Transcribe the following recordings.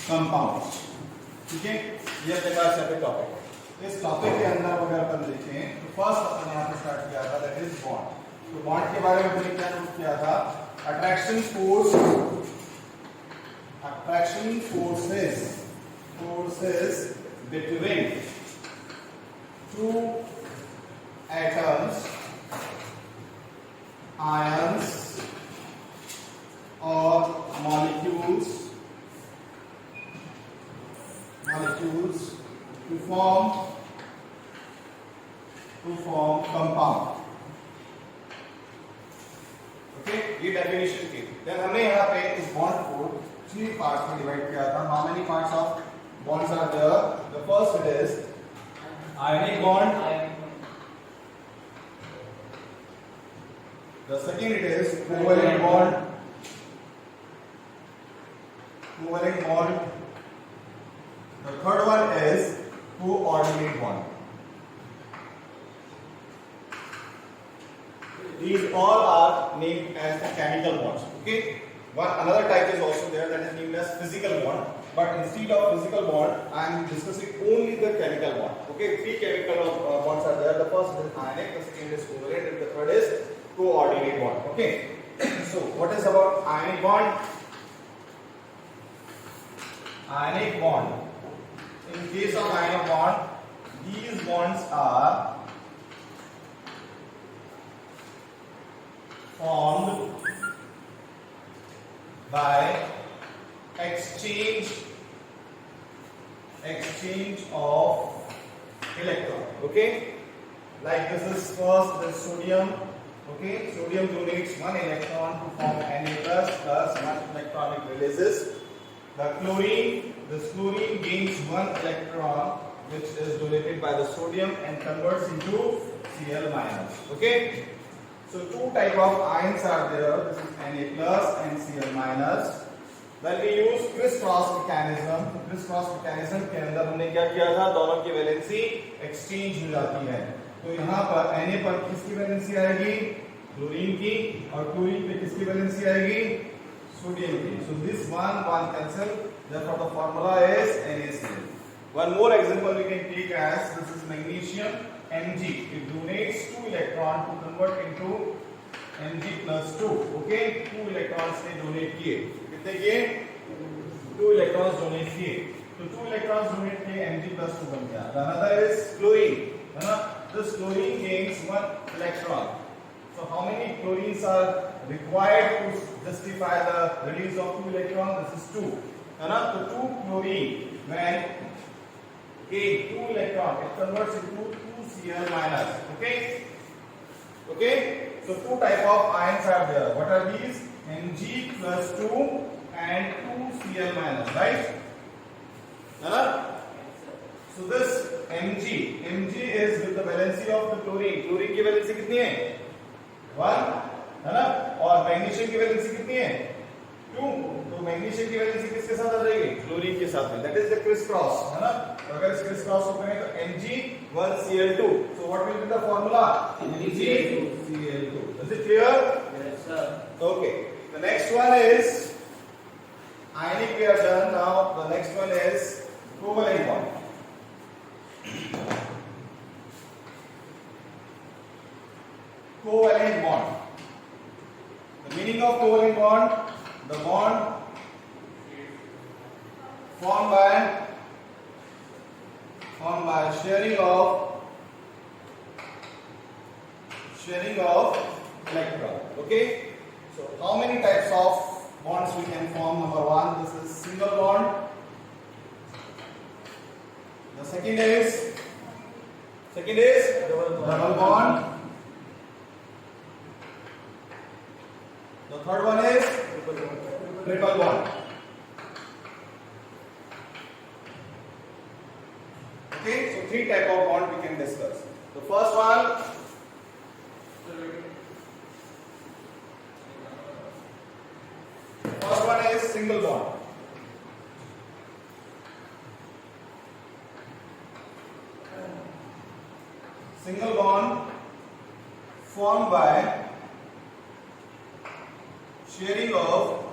Compounds. ठीक है, ये अपने पास यहाँ पे टॉपिक है। इस टॉपिक के अंदर अगर अपन देखें तो फर्स्ट अपन यहाँ पे स्टार्ट किया था, दैट इज बॉन्ड। तो बॉन्ड के बारे में हमने क्या नोट किया था? Attraction forces between two atoms, ions और molecules to form compound। Okay, ये डेफिनेशन थी। देन हमने यहाँ पे इस बॉन्ड को 3 पार्ट्स में डिवाइड किया था। How many parts of bonds are there? The first it is ionic bond, the second it is covalent bond, the third one is coordinate bond। These all are named as the chemical bonds। Okay, another type is also there, that is named as physical bond, but instead of physical bond I am discussing only the chemical bond। Okay, 3 chemical bonds are there. The first is ionic, the second is covalent, and the third is coordinate bond। Okay, so what is about ionic bond? Ionic bond, in case of ionic bond, these bonds are formed by exchange of electron। Okay, like this is first the sodium। Okay, sodium donates 1 electron to form Na plus 1 electron it releases। The chlorine gains 1 electron which is donated by the sodium and converts into Cl minus। Okay, so 2 type of ions are there, this is Na plus and Cl minus। When we use criss-cross mechanism के अंदर हमने क्या किया था? दोनों की valency exchange हो जाती है। तो यहाँ पर Na पर किसकी वैलेंसी आएगी? क्लोरीन की, और क्लोरीन पे किसकी वैलेंसी आएगी? सोडियम की। So this one cancel, therefore the formula is NaCl। One more example we can take as this is magnesium Mg, it donates 2 electron to convert into Mg plus 2। Okay, 2 electrons ने donate किए, कितने किए? 2 electrons donate किए, तो 2 electrons donate किए, Mg plus 2 बन गया। Another is chlorine, है ना? This chlorine gains 1 electron। So how many chlorines are required to justify the release of 2 electrons? This is 2, है ना? तो 2 chlorine when gain 2 electron, it converts into 2 Cl minus। Okay, so 2 type of ions are there। What are these? Mg plus 2 and 2 Cl minus, right? है ना? So this Mg is with the valency of the chlorine। Chlorine की valency कितनी है? 1, है ना? और magnesium की valency कितनी है? 2। तो मैग्नीशियम की वैलेंसी किसके साथ आ जाएगी? क्लोरीन के साथ में। That is the criss cross, है ना? तो अगर इस क्रिस क्रॉस को करें तो Mg1Cl2। So what will be the formula? Mg2Cl2। Is it clear? Yes sir। Okay, the next one is ionic, we are done। now the next one is covalent bond। Covalent bond, the meaning of covalent bond, the bond formed by sharing of electron। Okay, so how many types of bonds we can form? Number 1, this is single bond, the second is double bond, the third one is triple bond। Okay, so 3 type of bond we can discuss। The first one, is single bond। Single bond formed by sharing of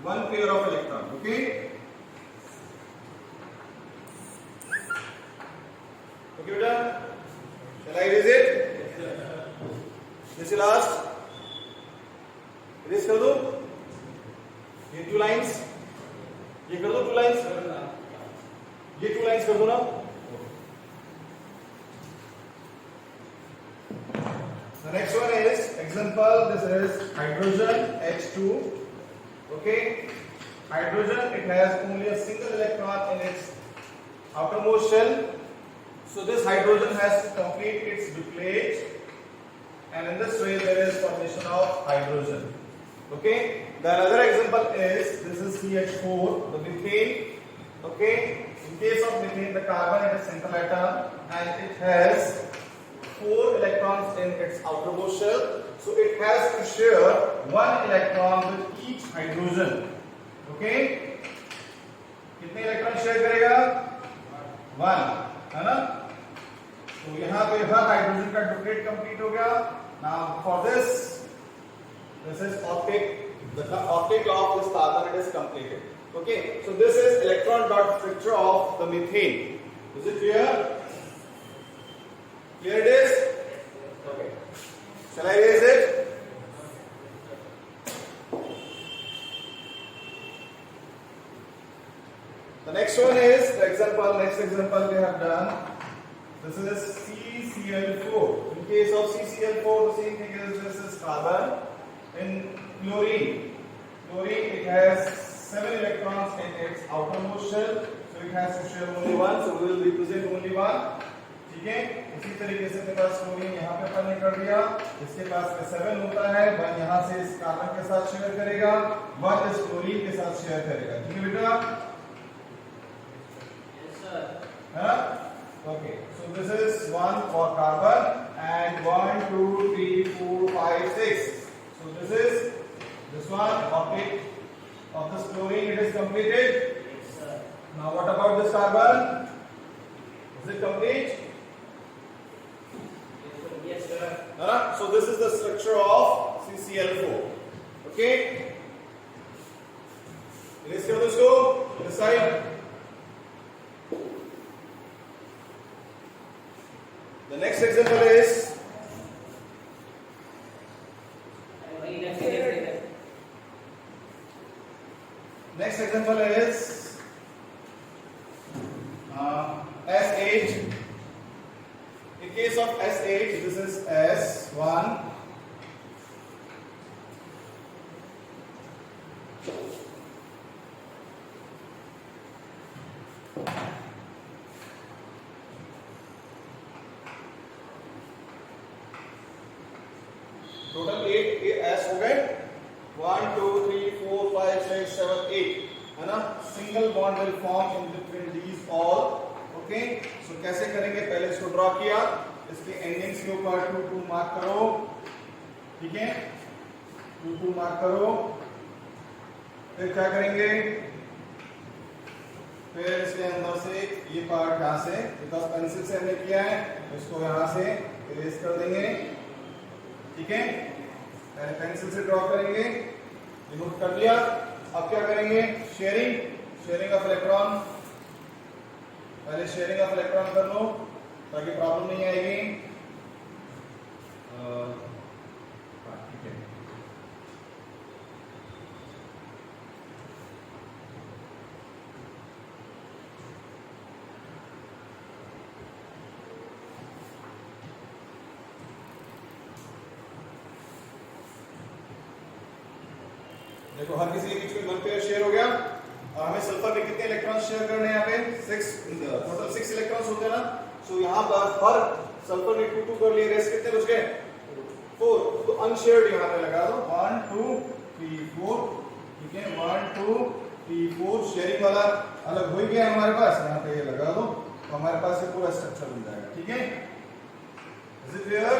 one pair of electron. Okay. Okay, beta. Shall I erase it? This is last. Erase कर दो. ये 2 lines. ये कर दो 2 lines. ये 2 lines कर दो ना. The next one is example. This is hydrogen H2. Okay. Hydrogen, it has only a single electron in its outermost shell. So this hydrogen has to complete its duplet, and in this way there is formation of hydrogen. Okay. The another example is this is CH4, the methane. Okay. In case of methane, the carbon is a central atom and it has 4 electrons in its outermost shell. So it has to share 1 electron with each hydrogen. Okay. कितने electron share करेगा? 1, है ना? तो यहाँ पे हर hydrogen का duplet complete हो गया. Now for this is optic. The optic of this carbon it is completed. Okay. So this is electron dot structure of the methane. Is it clear? Clear it is? Okay. Shall I erase it? The next one is the example. Next example we have done. This is CCl4. In case of CCl4, the same thing is this is carbon. In chlorine, it has 7 electrons in its outermost shell. So it has to share only 1. So we will represent only 1. ठीक है. इसी तरीके से मेरे पास chlorine यहाँ पे अपन ने कर दिया. इसके पास में 7 होता है. 1 यहाँ से इस कार्बन के साथ शेयर करेगा. 1 इस क्लोरीन के साथ शेयर करेगा. ठीक है बेटा? Yes sir. हाँ? Okay. So this is 1 for carbon and 1, 2, 3, 4, 5, 6. So this is this one optic of this chlorine. It is completed. Yes sir. Now what about this carbon? Is it complete? Yes sir. So this is the structure of CCl4. Okay. Erase कर दो इसको. This side. The next example is S8. In case of S8, this is S1. Total 8 S हो गए. 1, 2, 3, 4, 5, 6, 7, 8 है ना. Single bond will form in between these all. Okay. So कैसे करेंगे? पहले इसको ड्रॉ किया. इसके एंडिंग्स के ऊपर 2 2 मार्क करो. ठीक है. 2 2 मार्क करो. फिर क्या करेंगे? फिर इसके अंदर से ये पार्ट यहाँ से, बिकॉज पेंसिल से हमने किया है, इसको यहाँ से इरेज कर देंगे. ठीक है. पहले पेंसिल से ड्रॉ करेंगे. रिमूव कर लिया. अब क्या करेंगे? Sharing of electron. पहले शेयरिंग ऑफ इलेक्ट्रॉन कर लो ताकि प्रॉब्लम नहीं आएगी. ठीक है. देखो हर किसी के बीच में 1 पेयर शेयर हो गया. और हमें सल्फर में कितने इलेक्ट्रॉन शेयर करने हैं? यहाँ पे 6. टोटल 6 इलेक्ट्रॉन्स होते हैं ना. सो यहाँ पर हर सल्फर में 2 2 कर लिए. रेस्ट कितने बच गए? 4. तो अनशेयर्ड यहाँ पे लगा दो. 1 2 3 4. ठीक है. 1 2 3 4. शेयरिंग वाला अलग हो गया हमारे पास. यहाँ पे ये लगा दो तो हमारे पास ये पूरा स्ट्रक्चर बन जाएगा. ठीक है. Is it clear?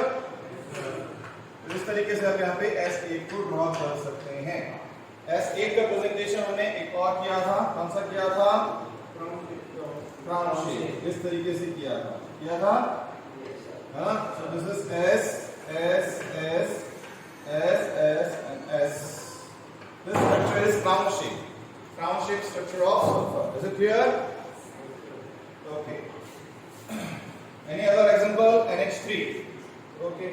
इस तरीके से आप यहाँ पे S8 को ड्रॉ कर सकते हैं. S8 का प्रेजेंटेशन हमने एक और किया था. कौन सा किया था? Crown shape. इस तरीके से किया था. हाँ. So this is S S S S S and S. This structure is crown shape. Crown shape structure of sulfur. Is it clear? Okay. Any other example? NH3. Okay.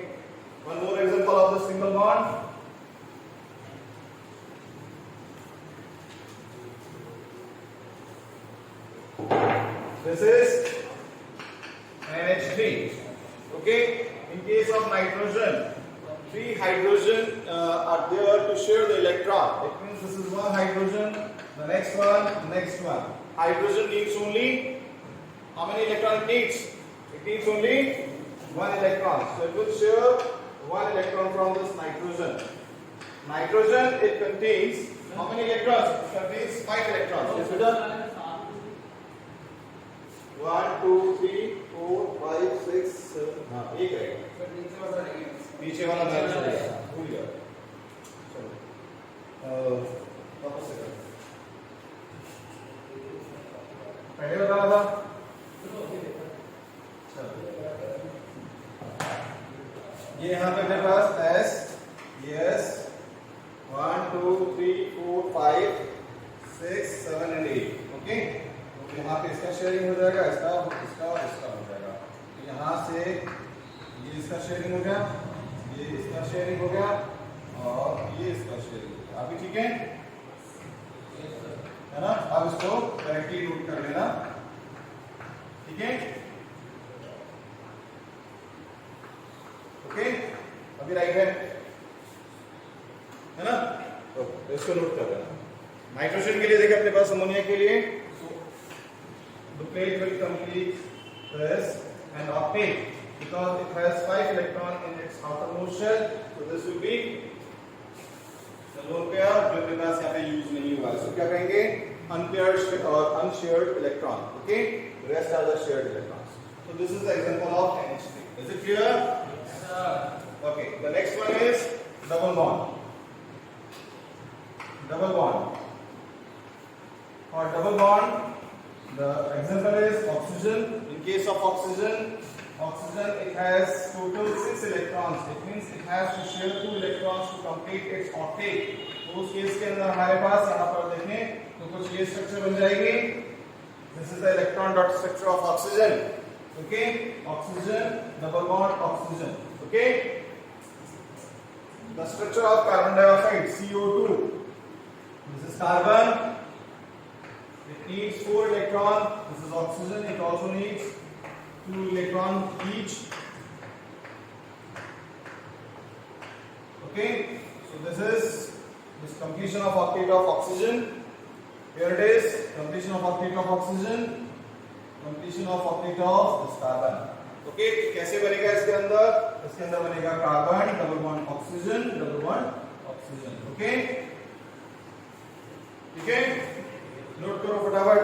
One more example of the single bond. This is NH3. Okay. In case of nitrogen, 3 hydrogen are there to share the electron. It means this is one hydrogen, the next one, the next one. Hydrogen needs only how many electrons it needs? It needs only 1 electron. So it will share 1 electron from this nitrogen. Nitrogen, it contains how many electrons? It contains 5 electrons. Is it done? 1, 2, 3, 4, 5, 6, 7. हाँ एक है. पीछे वाला मैं भूल गया. चलो. वापस से कर. पहले बता रहा था. ये यहाँ पे मेरे पास S, yes, 1, 2, 3, 4, 5, 6, 7 and 8. ओके. यहाँ पे इसका शेयरिंग हो जाएगा, इसका हो जाएगा. यहाँ से ये इसका शेयरिंग हो गया, ये इसका शेयरिंग हो गया और ये इसका शेयरिंग हो गया. अभी ठीक है ना? अब इसको डायरेक्टली नोट कर लेना. ठीक है? ओके. अभी राइट है ना? तो इसको नोट कर लेना. नाइट्रोजन के लिए देखिए अपने पास अमोनिया के लिए the plate will complete this and octane because it has 5 electrons in its outermost shell. So this will be the lone pair जो मेरे पास यहाँ पे यूज नहीं हुआ. इसको क्या कहेंगे? Unpaired or unshared electron. Okay. The rest are the shared electrons. So this is the example of NH3. Is it clear? Yes, sir. Okay. The next one is double bond. Double bond. For double bond, the example is oxygen. In case of oxygen, it has total 6 electrons. It means it has to share 2 electrons to complete its octet. तो उस case के अंदर हमारे पास यहाँ पर देखें तो कुछ ये स्ट्रक्चर बन जाएगी. This is the electron dot structure of oxygen. Okay, oxygen, double bond, oxygen. Okay. The structure of carbon dioxide, CO2. This is carbon. It needs 4 electrons. This is oxygen. It also needs 2 electrons each. Okay. So this is completion of octet of oxygen. Here it is. Completion of octet of oxygen. Completion of octet of this carbon. Okay. कैसे बनेगा इसके अंदर? इसके अंदर बनेगा carbon, double bond oxygen, double bond oxygen. Okay. ठीक है. Note करो फटाफट.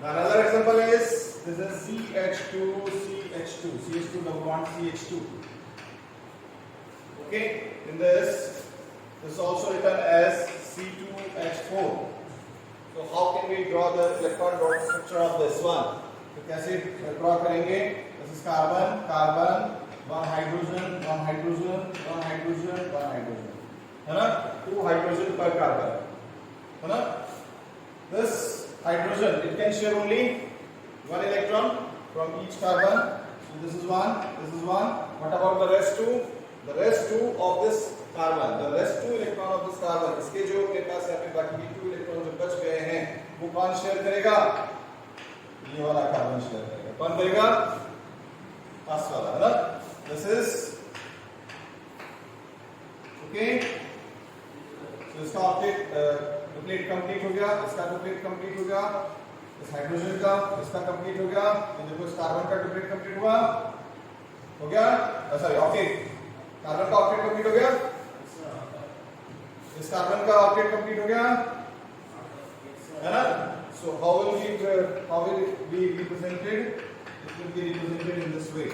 Another example is this is CH2 double bond CH2. Okay. In this is also written as C2H4. So how can we draw the electron dot structure of this one? तो कैसे draw करेंगे? This is carbon, one hydrogen, one hydrogen, one hydrogen, one hydrogen. है ना? 2 hydrogen per carbon. है ना? This hydrogen, it can share only 1 electron from each carbon. So this is one. What about the rest 2? The rest 2 of this carbon, the rest 2 electron of this carbon. इसके जो मेरे पास यहाँ पे बाकी 2 electron जो बच गए हैं, वो कौन शेयर करेगा? ये वाला कार्बन शेयर करेगा. कौन करेगा? पास वाला, है ना? This is okay. So इसका ऑक्टेट डुप्लीट कंप्लीट हो गया, इसका डुप्लीट कंप्लीट हो गया, इस हाइड्रोजन का इसका कंप्लीट हो गया. ये देखो इस कार्बन का डुप्लीट कंप्लीट हुआ, हो गया. सॉरी ऑक्टेट, कार्बन का ऑक्टेट कंप्लीट हो गया, इस कार्बन का ऑक्टेट कंप्लीट हो गया, है ना? So how will it be represented? It will be represented in this way.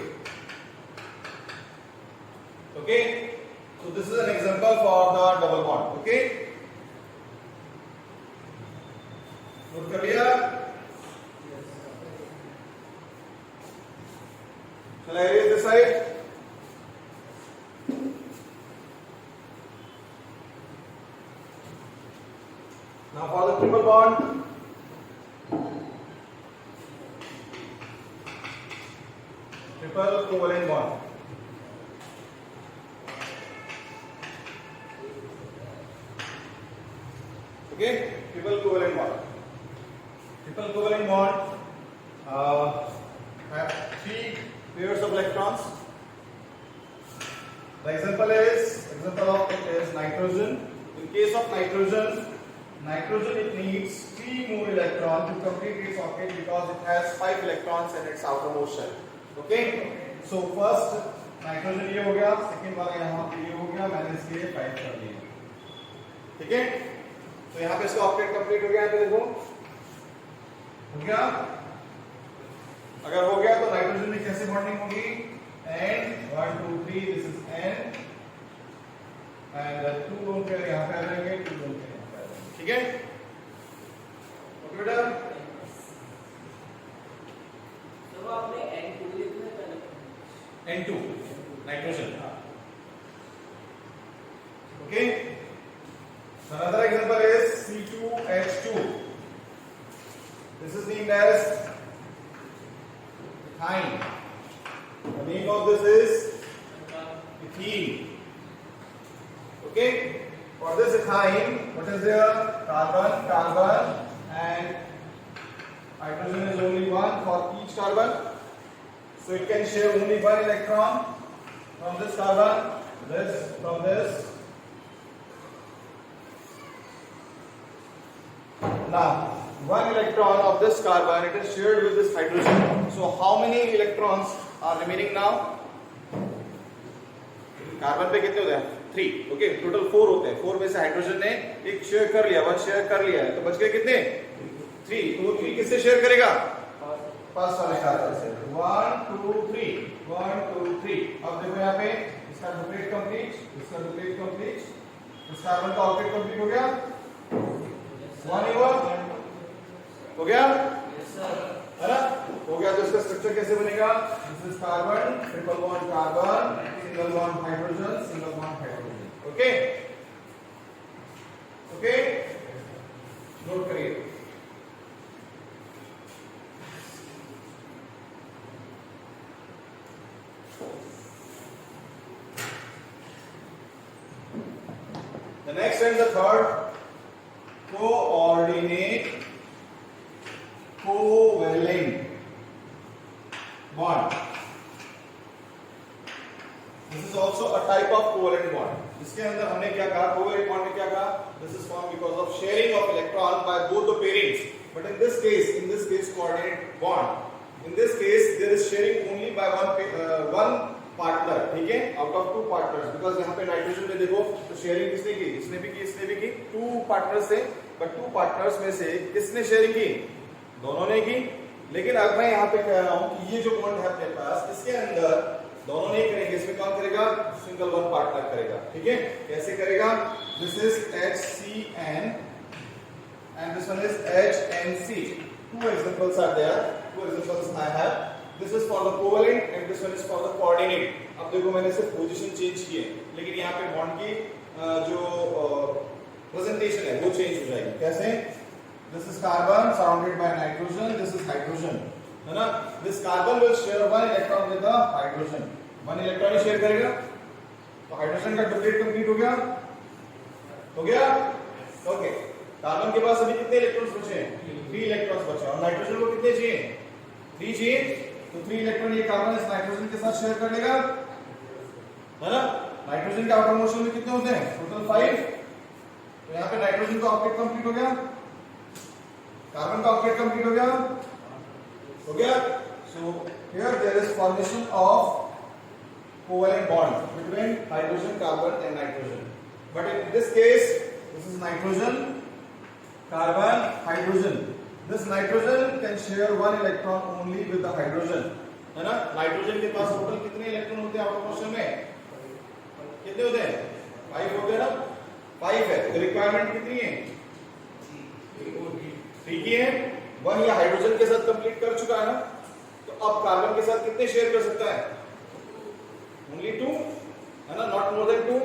Okay. So this is an example for the double bond. Okay. Note कर लिया? Shall I erase this side? Now for the triple bond, triple covalent bond. Okay, triple covalent bond. Triple covalent bond have 3 pairs of electrons. The example of it is nitrogen. In case of nitrogen, it needs 3 more electrons to complete its octet because it has 5 electrons in its outermost shell. Okay? So first nitrogen ये हो गया, second वाला यहाँ पे ये हो गया, मैंने इसके लिए 5 कर दिया। ठीक है, तो यहाँ पे इसका ऑक्टेट कंप्लीट हो गया है। तो देखो हो गया, अगर हो गया तो नाइट्रोजन में कैसे बॉन्डिंग होगी, and 1 2 3 this is an and 2 lone pair यहाँ पे आ जाएंगे, 2 लोन पेयर यहाँ पे आ जाएंगे। ठीक है, ओके बेटा। तो आपने N2 लिखना है, N2 nitrogen. Okay. So another example is C2H2. This is named as ethine. The name of this is ethene. Okay. For this ethine, what is there? Carbon, carbon, and hydrogen is only one for each carbon. So it can share only one electron from this carbon, from this. Now, one electron of this carbon, it is shared with this hydrogen. So how many electrons are remaining now? Carbon पे कितने होते हैं? 3. Okay, total 4 होते हैं। 4 में से hydrogen ने एक शेयर कर लिया, 1 शेयर कर लिया है, तो बच गए कितने? 3. तो वो 3 किससे शेयर करेगा? फर्स्ट वाले कार्बन से। 1 2 3 1 2 3। अब देखो यहाँ पे इसका डुप्लीट कंप्लीट, इसका डुप्लीट कंप्लीट, इस कार्बन का ऑक्टेट कंप्लीट हो गया। 1 हो गया, है ना? हो गया, तो इसका स्ट्रक्चर कैसे बनेगा? This is carbon, triple bond carbon, single bond hydrogen, single bond hydrogen. Okay okay, note करिए। The next and the third, coordinate covalent bond. This is also a type of covalent bond. इसके अंदर हमने क्या कहा? Covalent bond में क्या कहा? This is formed because of sharing of electron by both the pairings. But in this case, coordinate bond. In this case, there is sharing only by one partner. ठीक है, आउट ऑफ 2 पार्टनर्स, बिकॉज यहाँ पे nitrogen में देखो तो sharing किसने की? इसने भी की, इसने भी की। 2 पार्टनर्स थे, बट 2 पार्टनर्स में से किसने शेयरिंग की? दोनों ने की। लेकिन अब मैं यहाँ पे कह रहा हूँ कि ये जो बॉन्ड है अपने पास, इसके अंदर दोनों नहीं करेंगे, इसमें कौन करेगा? सिंगल वन पार्टनर करेगा। ठीक है, कैसे करेगा? This is HCN and this one is HNC. 2 examples are there, 2 examples I have. This is for the covalent and this one is for the coordinate. अब देखो मैंने सिर्फ पोजीशन चेंज की है, लेकिन यहाँ पे बॉन्ड की जो प्रेजेंटेशन है वो चेंज हो जाएगी। कैसे? This is carbon surrounded by nitrogen, this is hydrogen, है ना? This carbon will share 1 electron with the hydrogen. 1 electron he share करेगा, तो हाइड्रोजन का डुप्लीट कंप्लीट हो गया, हो गया? ओके, कार्बन के पास अभी कितने इलेक्ट्रॉन्स बचे हैं? 3 इलेक्ट्रॉन्स बचे, और नाइट्रोजन को कितने चाहिए? 3 चाहिए। तो 3 इलेक्ट्रॉन ये कार्बन इस नाइट्रोजन के साथ शेयर कर लेगा, है ना? नाइट्रोजन के आउटर मोशन में कितने होते हैं? टोटल 5। तो यहाँ पे नाइट्रोजन का ऑक्टेट कंप्लीट हो गया, कार्बन का ऑक्टेट कंप्लीट हो गया, हो गया। So here there is formation of covalent bond between hydrogen, carbon and nitrogen. But in this case, this is nitrogen, carbon, hydrogen. This nitrogen can share 1 electron only with the hydrogen, है ना? Nitrogen के पास total कितने electron होते हैं outer motion में? कितने होते हैं? 5 होते हैं ना? 5 है, तो रिक्वायरमेंट कितनी है? 3 की है। 1 ये हाइड्रोजन के साथ कंप्लीट कर चुका है ना, तो तो अब कार्बन के साथ कितने शेयर कर सकता है? ओनली 2, है ना, नॉट मोर देन 2।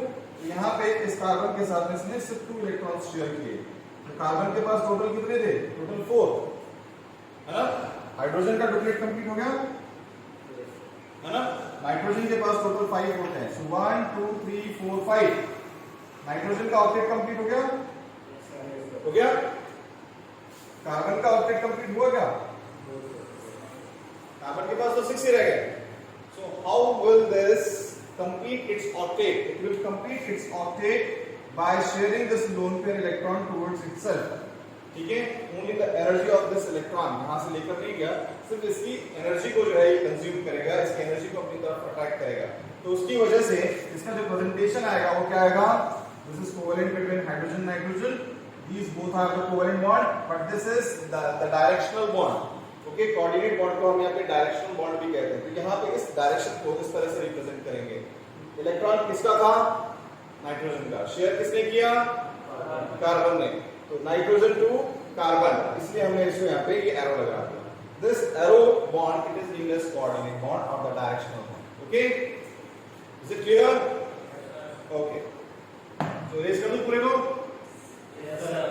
यहाँ पे इस कार्बन के साथ इसने सिर्फ 2 इलेक्ट्रॉन्स शेयर किए, तो कार्बन के पास टोटल कितने थे? टोटल 4, है ना। हाइड्रोजन का डुप्लीट कंप्लीट हो गया, है ना। नाइट्रोजन के पास टोटल 5 होते हैं, सो 1 2 3 4 5। नाइट्रोजन का ऑक्टेट कंप्लीट हो गया, हो गया। कार्बन का ऑक्टेट कंप्लीट हुआ क्या? कार्बन के पास तो 6 ही रह गए। So how will this complete its octet? It will complete its octet by sharing this lone pair electron towards itself. ठीक है, only the energy of this electron, यहां से लेकर नहीं गया, सिर्फ इसकी एनर्जी को जो है ये कंज्यूम करेगा, इसकी एनर्जी को अपनी तरफ अट्रैक्ट करेगा। तो उसकी वजह से इसका जो प्रेजेंटेशन आएगा वो क्या आएगा? This is covalent between hydrogen nitrogen. These both have the covalent bond, but this is the directional bond. Okay, coordinate bond को हम यहाँ पे डायरेक्शनल बॉन्ड भी कहते हैं। तो यहाँ पे इस डायरेक्शन को इस तरह से रिप्रेजेंट करेंगे। इलेक्ट्रॉन किसका था? नाइट्रोजन का। शेयर किसने किया? कार्बन ने। तो नाइट्रोजन टू कार्बन, इसलिए हमने इसमें यहाँ पे ये एरो लगा दिया। This arrow bond it is known as coordinate bond और the directional bond. Okay, is it clear? Okay, तो रेस कर दूं पूरे को? Yes sir.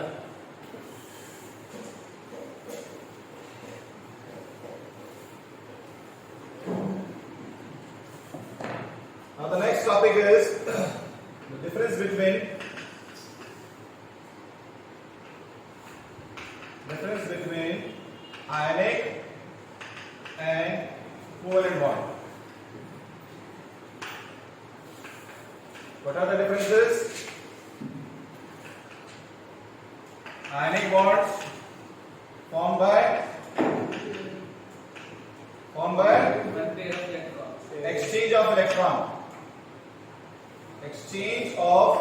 Now the next topic is the difference between ionic and covalent bond. What are the differences? Ionic bonds formed by One pair of electrons. exchange of electron. Exchange of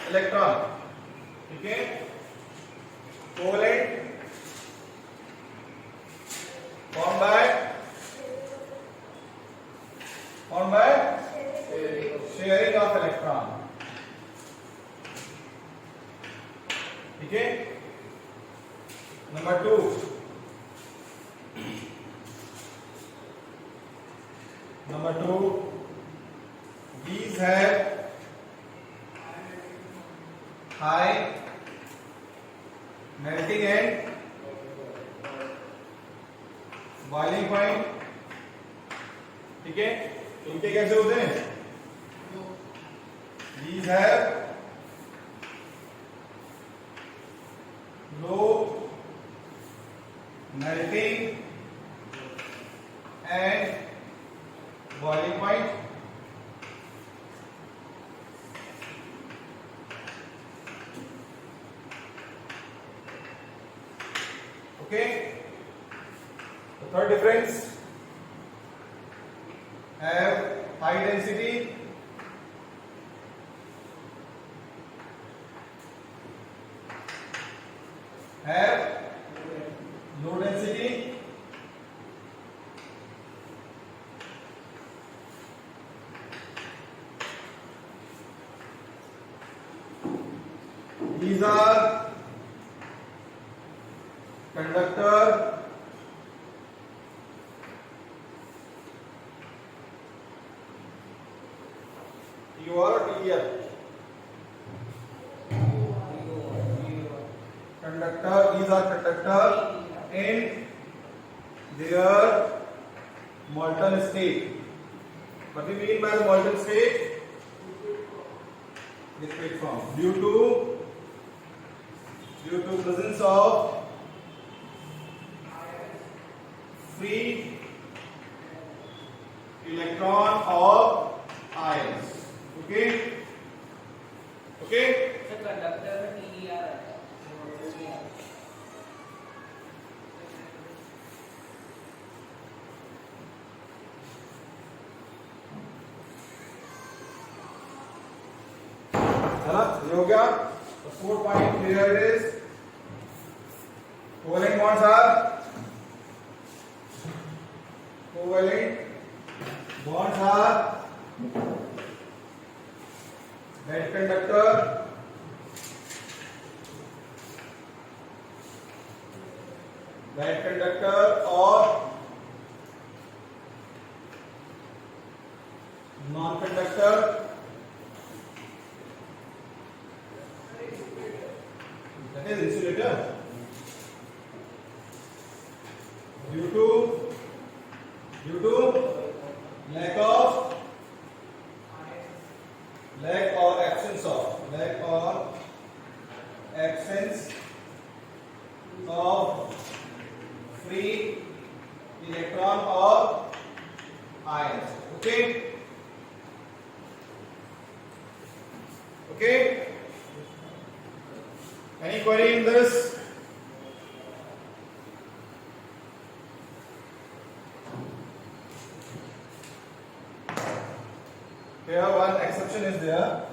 electron. ठीक है, covalent formed by sharing of electron. ठीक है, number 2, these have high melting and boiling point. ठीक है, इनके कैसे होते हैं? These have low melting and boiling point. Okay, the third difference, have high density have low density. These are conductor TOR or TER? Conductor, these are conductor in their molten state. What do you mean by the molten state? Liquid form. Due to presence of free electron or ions. Okay? Okay? Sir conductor में TER आता है। चला, ये हो गया। The 4 point here it is. Covalent bonds are bad conductor, or non-conductor, that is insulator, due to lack or absence of free electron or ions. Okay. Any query in this? Here one exception is there.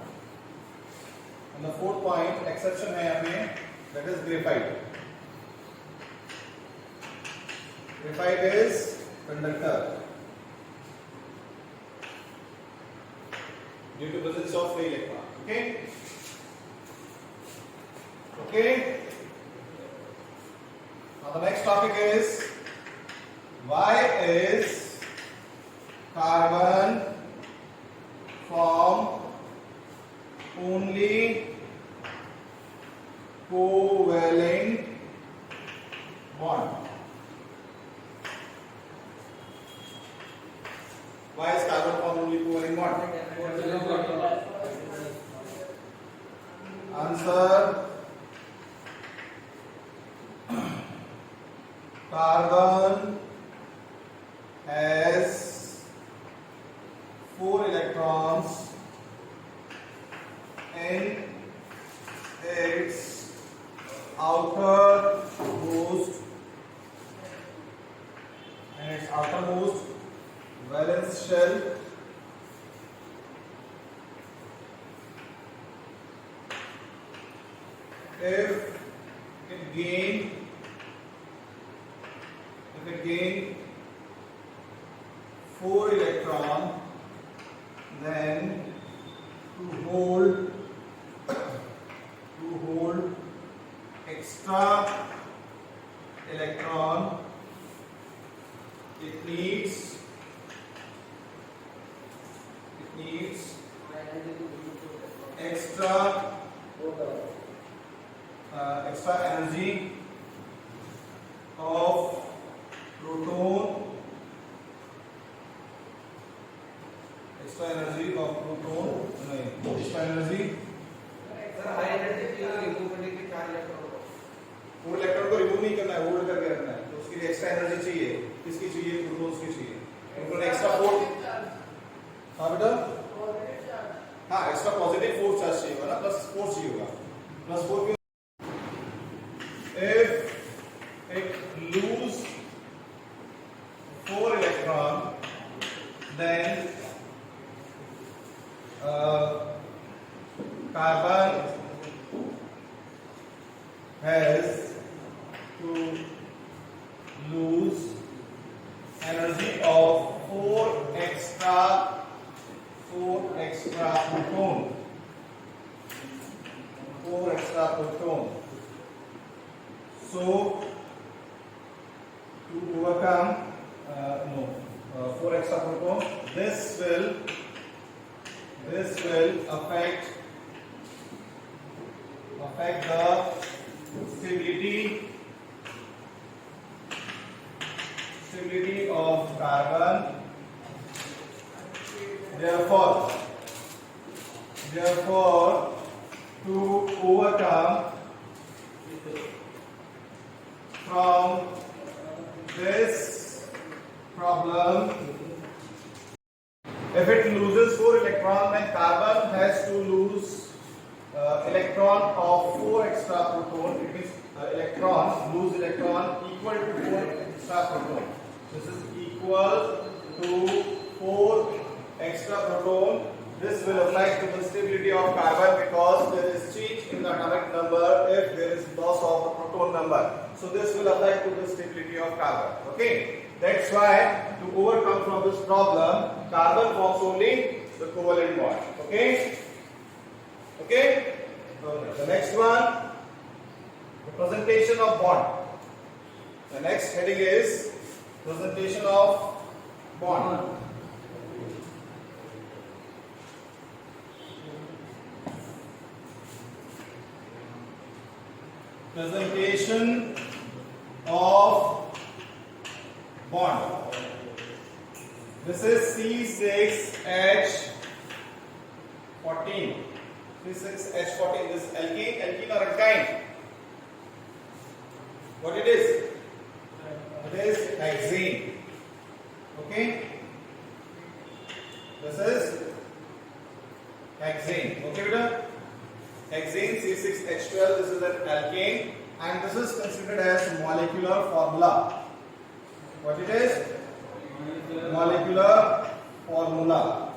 On the fourth point, exception है यहाँ पे, that is graphite. Graphite is conductor due to presence of free electron. Okay. Now the next topic is, why is carbon form only covalent bond? Why is carbon form only covalent bond? Answer: carbon has 4 electrons in its outermost valence shell. If it gain 4 electron, then to hold extra electron, it needs extra energy of proton, extra energy वो electron को remove नहीं करना है, hold करके रखना है, तो उसके लिए एक्स्ट्रा एनर्जी चाहिए. किसकी चाहिए? प्रोटॉन्स की चाहिए. प्रोटॉन एक्स्ट्रा फोर्स, हाँ बेटा, हाँ एक्स्ट्रा पॉजिटिव फोर्स चार्ज चाहिए होगा ना, प्लस फोर्स चाहिए होगा. Plus 4 if it lose 4 electron, then carbon has to lose energy of 4 extra proton. 4 extra proton. So to overcome 4 extra proton, this will affect the stability of carbon. Therefore, to overcome from this problem, if it loses 4 electron, then carbon has to lose electron of 4 extra proton. It means electrons lose electron equal to 4 extra proton. This is equal to 4 extra proton. This will affect the stability of carbon because there is change in the atomic number if there is loss of the proton number. So this will affect the stability of carbon. Okay, that's why to overcome from this problem, carbon forms only the covalent bond. Okay. The next one, the presentation of bond. The next heading is presentation of bond. presentation of bond. This is C6H14. C6H14. This is alkene or alkyne? What it is? It is hexane. Okay. This is hexane. Okay, beta? Hexane C6H12. This is an alkane, and this is considered as molecular formula. What it is? Molecular formula.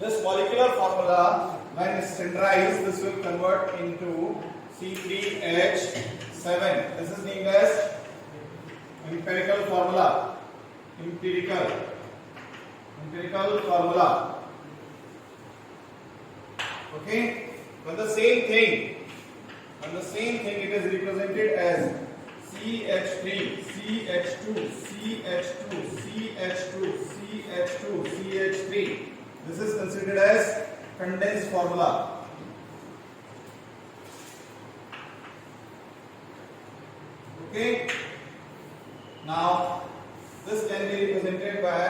This molecular formula, when standardized, this will convert into C3H7. This is named as empirical formula. Empirical formula. Okay. When the same thing it is represented as CH3, CH2, CH2, CH2, CH2, CH3. This is considered as condensed formula. Okay. Now this can be represented by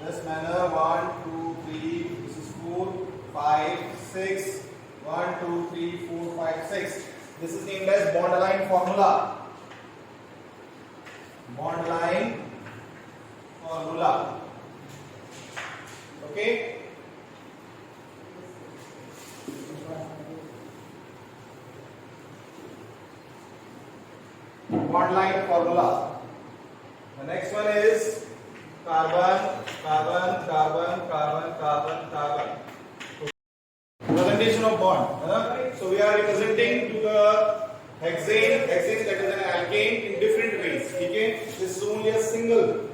this manner: 1, 2, 3. This is 4, 5, 6. 1, 2, 3, 4, 5, 6. This is named as bond line formula. Bond line formula. Okay. Bond line formula. The next one is carbon, carbon, carbon, carbon, carbon, carbon. Presentation of bond. So we are representing to the hexane that is an alkane in different ways. Okay, this is only a single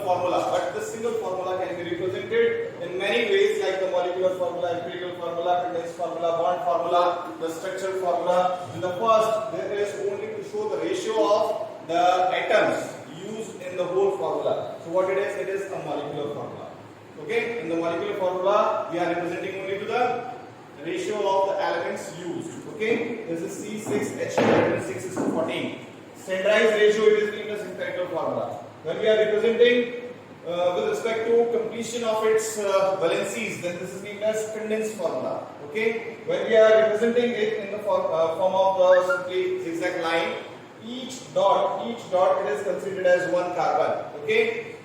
formula, but this single formula can be represented in many ways, like the molecular formula, empirical formula, condensed formula, bond formula, the structural formula. In the first, there is only to show the ratio of the atoms used in the whole formula. So what it is a molecular formula. Okay, in the molecular formula, we are representing only to the ratio of the elements used. Okay, this is C6H14. Standardized ratio, it is named as empirical formula. When we are representing with respect to completion of its valencies, then this is named as condensed formula. Okay, when we are representing it in the form of the simply zigzag line, each dot it is considered as one carbon. Okay,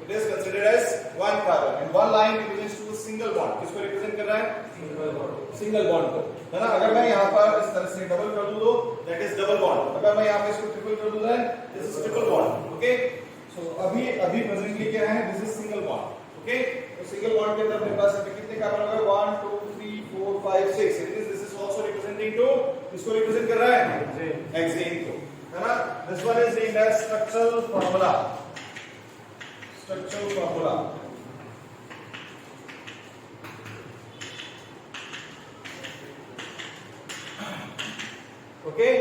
it is considered as one carbon, and one line represents to a single bond. किसको represent कर रहा है? Single bond को, है ना? अगर मैं यहाँ पर इस तरह से डबल कर दूँ तो that is double bond. अगर मैं यहाँ पे इसको ट्रिपल कर दूँ then this is triple bond. Okay, so अभी presently क्या है? This is single bond. Okay, तो single bond के अंदर मेरे पास अभी कितने कार्बन हो गए? 1, 2, 3, 4, 5, 6. It means this is also representing to, किसको represent कर रहा है? Hexane को, है ना? This one is named as structural formula. Structural formula. Okay,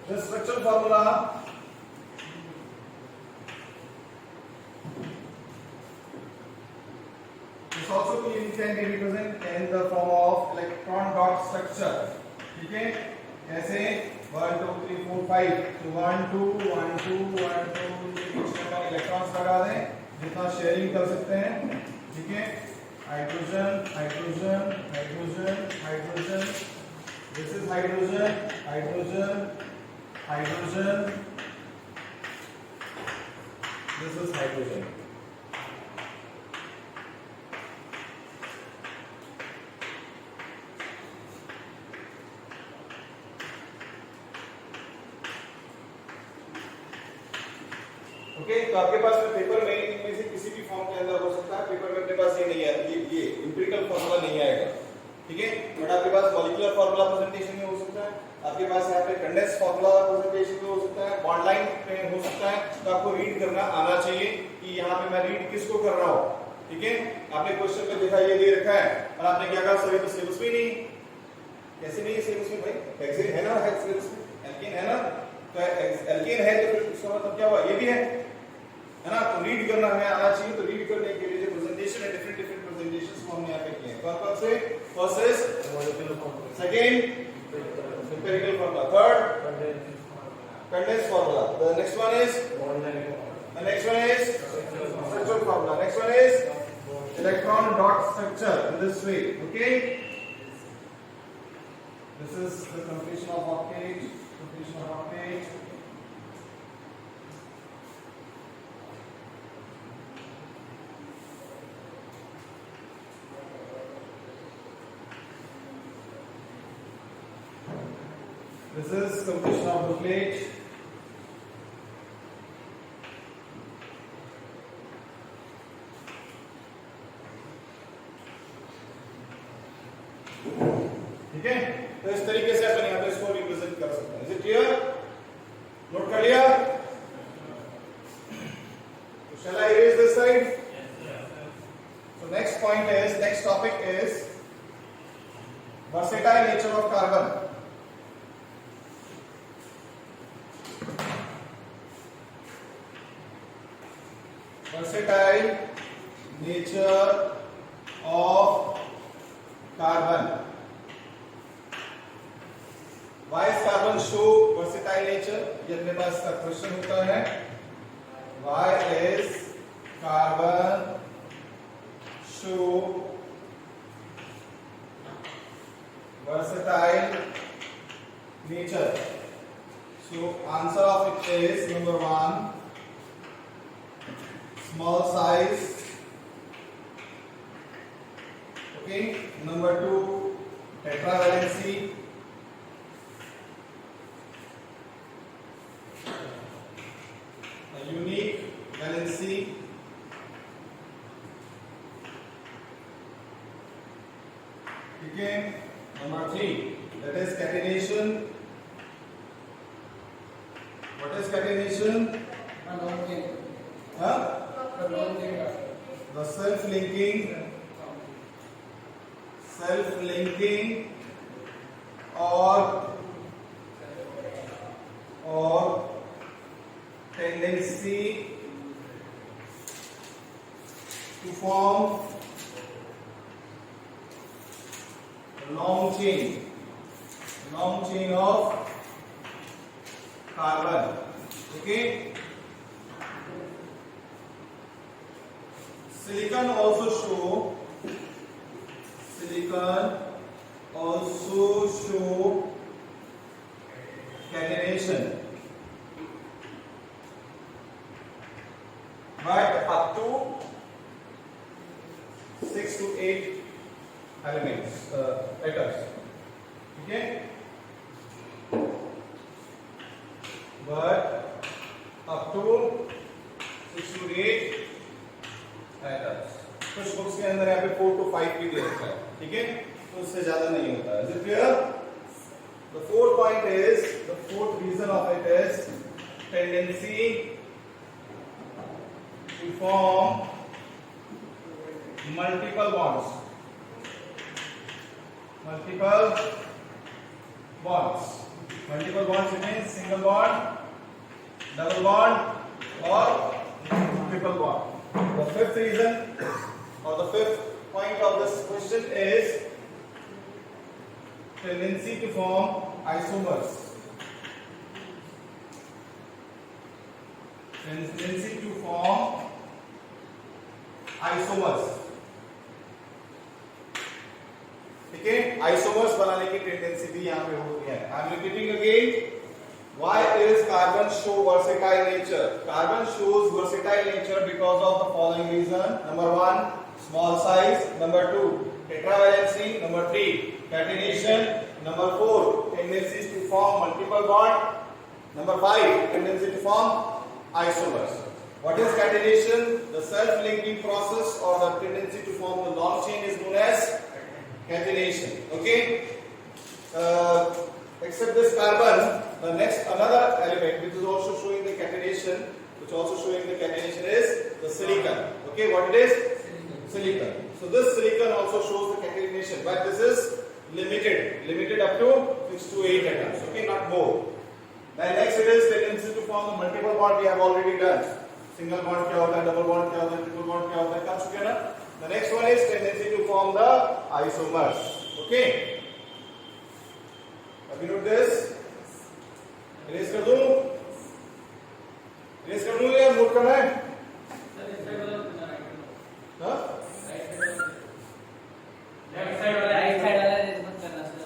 the structural formula is also can be represented in the form of electron dot structure. ठीक है, ऐसे 1, 2, 3, 4, 5. So 1, 2, 1, 2, 1, 2, 3. इसमें इलेक्ट्रॉन्स लगा दें जितना शेयरिंग कर सकते हैं. ठीक है, hydrogen, hydrogen, hydrogen, hydrogen. This is hydrogen, hydrogen, hydrogen. This is hydrogen. Okay, तो आपके पास पेपर में इनमें से किसी भी फॉर्म के अंदर हो सकता है. पेपर में अपने पास ये नहीं है, ये एम्पिरिकल फॉर्मूला नहीं आएगा. ठीक है, बट आपके पास मॉलिक्यूलर फॉर्मूला प्रेजेंटेशन में हो सकता है, आपके पास यहाँ पे कंडेंस फॉर्मूला प्रेजेंटेशन में हो सकता है, बॉन्ड लाइन पे हो सकता है. तो आपको रीड करना आना चाहिए कि यहाँ पे मैं रीड किसको कर रहा हूँ. ठीक है, आपने क्वेश्चन में देखा ये दे रखा है और आपने क्या कहा सर ये तो सिलेबस में नहीं. कैसे नहीं है सिलेबस में भाई? हेक्सेन है ना, है सिलेबस में. एल्केन है ना, तो एल्केन है तो फिर इसका मतलब क्या हुआ? ये भी है ना. तो रीड करना हमें आना चाहिए. तो रीड करने के लिए जो प्रेजेंटेशन है डिफरेंट प्रेजेंटेशंस को हमने यहाँ पे किए हैं. कौन कौन से? First is second empirical formula. Third, condensed formula. The next one is structural formula. Next one is electron dot structure in this way. Okay. This is the completion of octet. This is completion of the plate. ठीक है, तो इस तरीके से अपन यहाँ पे इसको represent कर सकते हैं. Is it clear? नोट कर लिया? Shall I erase this side? So next topic is versatile nature of carbon. Versatile nature of carbon. Why is carbon show versatile nature? ये अपने पास का क्वेश्चन होता है. Why is carbon show versatile nature? So answer of it is number 1, small size. Okay. Number 2, tetravalency. A unique valency. Okay. Number 3, that is catenation. What is catenation? Huh? The self-linking or tendency to form long chain of carbon. Okay. Silicon also show catenation, but up to 6 to 8 elements, atoms. Okay, but up to 6 to 8 atoms. कुछ books के अंदर यहाँ पे 4 to 5 भी दे रखा है. ठीक है, तो उससे ज्यादा नहीं होता है. Is it clear? The fourth reason of it is tendency to form multiple bonds. Multiple bonds means single bond, double bond, or triple bond. The fifth reason or the fifth point of this question is tendency to form isomers. ठीक है, isomers बनाने की tendency भी यहाँ पे होती है. I am repeating again. Why is carbon show versatile nature? Carbon shows versatile nature because of the following reason. Number 1, small size. Number 2, tetravalency. Number 3, catenation. Number 4, tendencies to form multiple bond. Number 5, tendency to form isomers. What is catenation? The self-linking process or the tendency to form the long chain is known as catenation. Okay. Except this carbon, the next another element which is also showing the catenation, is the silicon. Okay, what it is? Silicon. So this silicon also shows the catenation, but this is limited up to 6 to 8 atoms. Okay, not more. Then next it is tendency to form the multiple bond. We have already done. Single bond क्या होता है, double bond क्या होता है, triple bond क्या होता है, कर चुके ना. The next one is tendency to form the isomers. Okay. अभी नोट दिस, इरेज कर दूं, इरेज कर दूं या नोट करना है? हाँ? राइट साइड वाला रेस मत करना sir.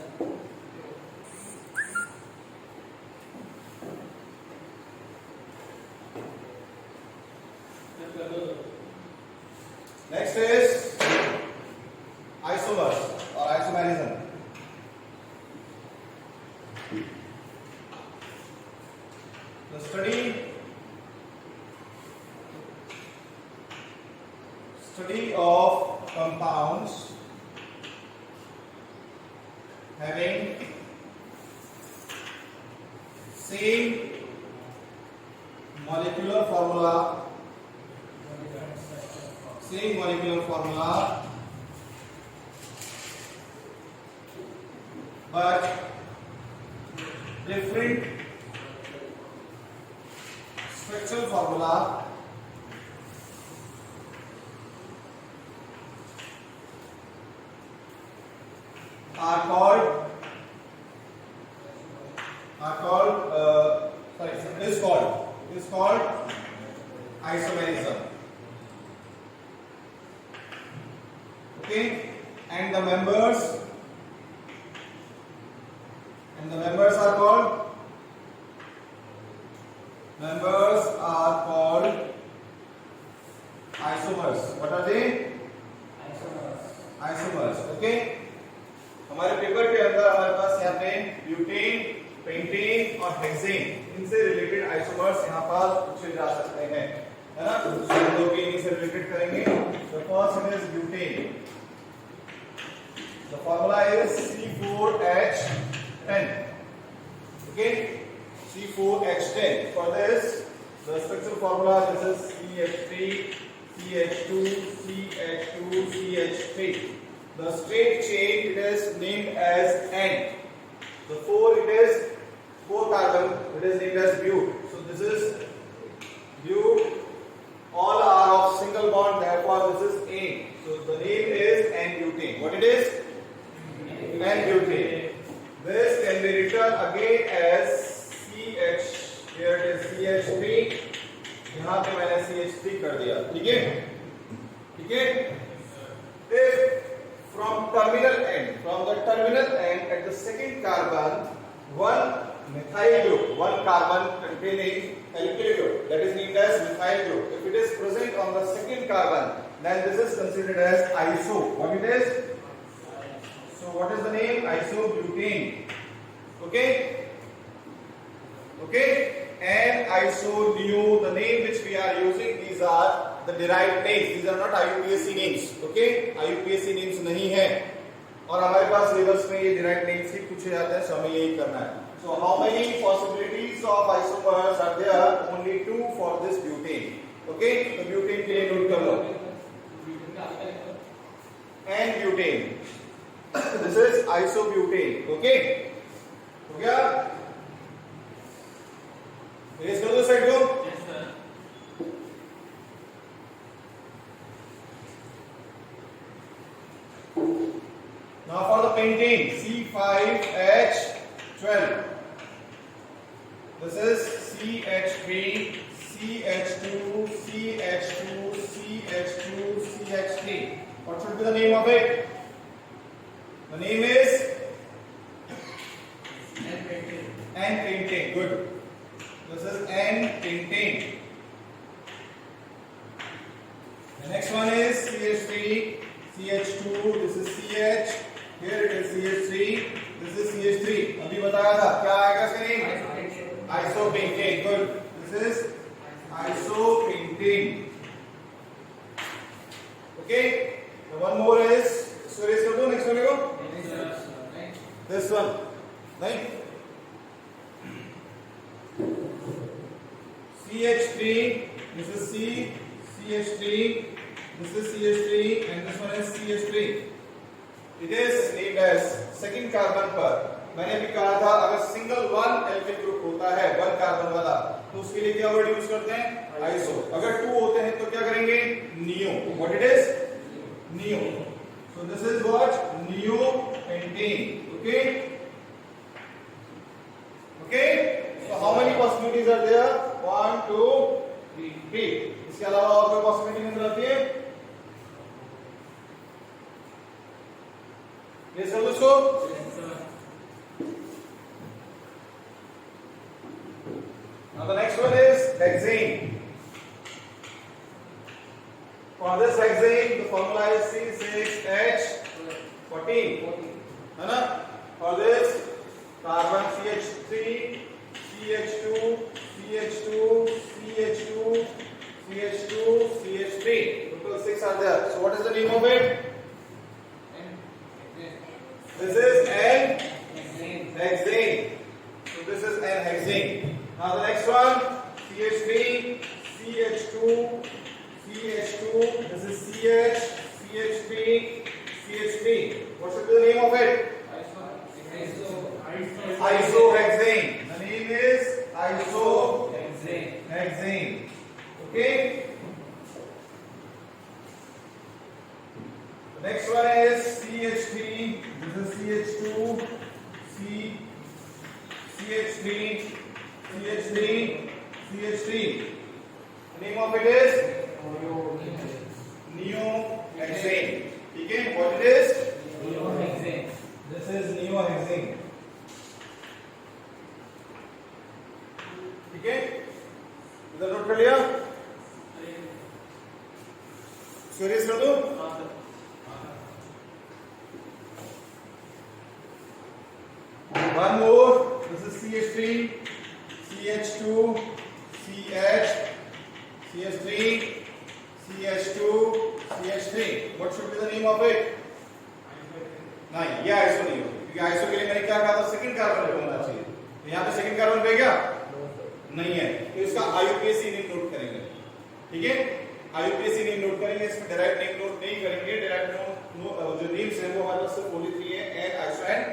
Next is isomers or isomerism. The study of compounds having same molecular formula but different structural formula are called is called isomerism. Okay, and the members are called isomers. What are they? Isomers. Okay, हमारे paper के अंदर हमारे पास यहाँ पे butane, pentane और hexane इनसे related isomers यहाँ पर पूछे जा सकते हैं, है ना? तो हम लोग इनसे रिलेटेड करेंगे. The first one is butane. The formula is C4H10. Okay, C4H10. For this, the structural formula this is CH3, CH2, CH2, CH3. The straight chain it is named as N. The four carbon it is named as bute. So this is bute. All are of single bond, therefore this is N. So the name is N-butane. What it is? N-butane. This can be written again as CH. Here it is CH3. यहाँ पे मैंने CH3 कर दिया. ठीक है? ठीक है? If from the terminal end at the second carbon, one methyl group, one carbon containing alkyl group, that is named as methyl group. If it is present on the second carbon, then this is considered as iso. What it is? So what is the name? Isobutane. Okay? Okay? And isoneo, the name which we are using, these are the derived names. These are not IUPAC names. Okay? IUPAC names नहीं है. और हमारे पास syllabus में ये derived names ही पूछे जाते हैं, so हमें यही करना है. So how many possibilities of isomers are there? Only 2 for this butane. Okay? तो butane के लिए नोट कर लो. N-butane. This is isobutane. Okay? हो गया? Erase कर दो साइड को. Yes sir. Now for the pentane, C5H12. This is CH3, CH2, CH2, CH2, CH3. What should be the name of it? The name is N-pentane. Good. This is N-pentane. The next one is CH3, CH2. This is CH. Here it is CH3. This is CH3. अभी बताया था क्या आएगा इसका name? Isopentane. Good. This is isopentane. Okay. The one more is. So erase कर दो. Next one go. This one. Right. CH3. This is C. CH3. This is CH3 and this one is CH3. It is named as second carbon पर. मैंने भी कहा था अगर single one alkyl group होता है वन कार्बन वाला तो उसके लिए क्या वर्ड यूज करते हैं? आइसो. अगर 2 होते हैं तो क्या करेंगे? Neo. What it is? Neo. So this is what? Neopentane. Okay. Repeat. इसके अलावा और कोई पॉसिबिलिटी नजर आती है? ये सब उसको now the next one is hexane. For this hexane the formula is C6H14 है ना। For this carbon CH3 CH2 CH2 CH2 CH2 CH3 total 6 are there. So what is the name of it? This is N-hexane. So this is N-hexane. Now the next one, CH3, CH2, CH2. This is CH, CH3, CH3. What should be the name of it? Isohexane. The name is isohexane. Okay. The next one is CH3. This is CH2, CH3, CH3, CH3. The name of it is neohexane. Okay, what it is? Neohexane. This is neohexane. Okay, is that not clear? Serious कर दो? One more. This is CH3, CH2, CH, CH3, CH2, CH3. What should be the name of it? नहीं, ये iso नहीं हो, क्योंकि iso के लिए मैंने क्या कहा था? सेकंड कार्बन होना चाहिए। तो यहाँ पे सेकंड कार्बन पे क्या? नहीं है। तो इसका IUPAC नेम नोट करेंगे। ठीक है? IUPAC नेम नोट करेंगे। इसमें डेराइव नेम नोट नहीं करेंगे। डेराइव जो नेम्स है वो हमारे पास सिर्फ ओनली 3 है, एन, आइसो एंड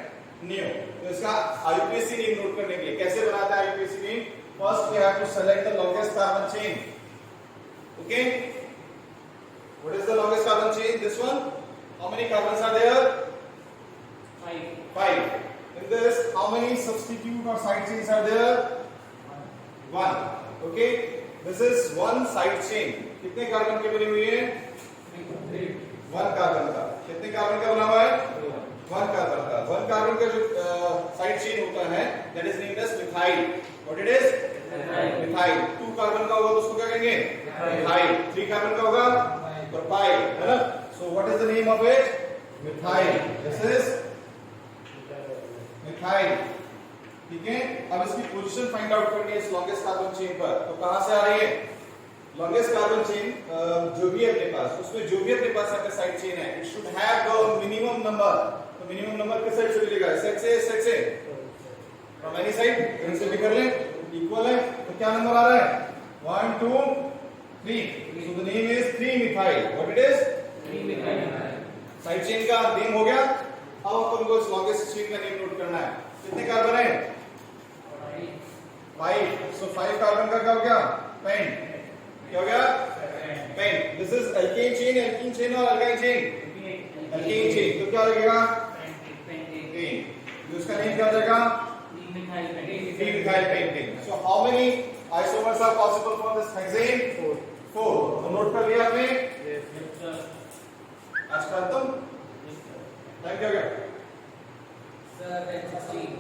नियो। तो इसका IUPAC नेम नोट करने के लिए कैसे बनाते हैं IUPAC name? First we have to select the longest carbon chain. Okay? What is the longest carbon chain? This one. How many carbons are there? 5. In this, how many substitute or side chains are there? 1. Okay? This is one side chain. कितने carbon की बनी हुई है? 1 carbon का। कितने carbon का बना हुआ है? 1 कार्बन का। 1 कार्बन का जो साइड चेन होता है, that is named as methyl. What it is? Methyl. 2 carbon का होगा तो उसको क्या कहेंगे? Methyl. 3 कार्बन का होगा? Propyl. है ना? So what is the name of it? Methyl. This is methyl. ठीक है? अब इसकी पोजीशन फाइंड आउट करनी है इस लॉन्गेस्ट कार्बन चेन पर। तो कहां से आ रही है? लॉन्गेस्ट कार्बन चेन जो भी है अपने पास, उसमें जो भी अपने पास अगर साइड चेन है, it should have the minimum number. तो मिनिमम नंबर किस साइड से मिलेगा? इस साइड से फ्रॉम एनी साइड। इनसे भी कर लें, इक्वल है तो क्या नंबर आ रहा है? 1 2 3। So the name is 3 methyl. What it is? 3 methyl. Side chain का नेम हो गया। अब अपन को इस लॉन्गेस्ट चेन का नेम नोट करना है। कितने कार्बन है? 5। सो 5 कार्बन का क्या हो गया? पेंट। क्या हो गया? Pent. This is alkane chain और अल्काइन चेन? Alkane chain. तो क्या लगेगा? पेंटेन। तो इसका नेम क्या हो जाएगा? 3 methyl pentane. So how many isomers are possible for this hexane? 4. तो नोट कर लिया आपने? आज का अंतम? टाइम क्या हो गया? Sir, 16.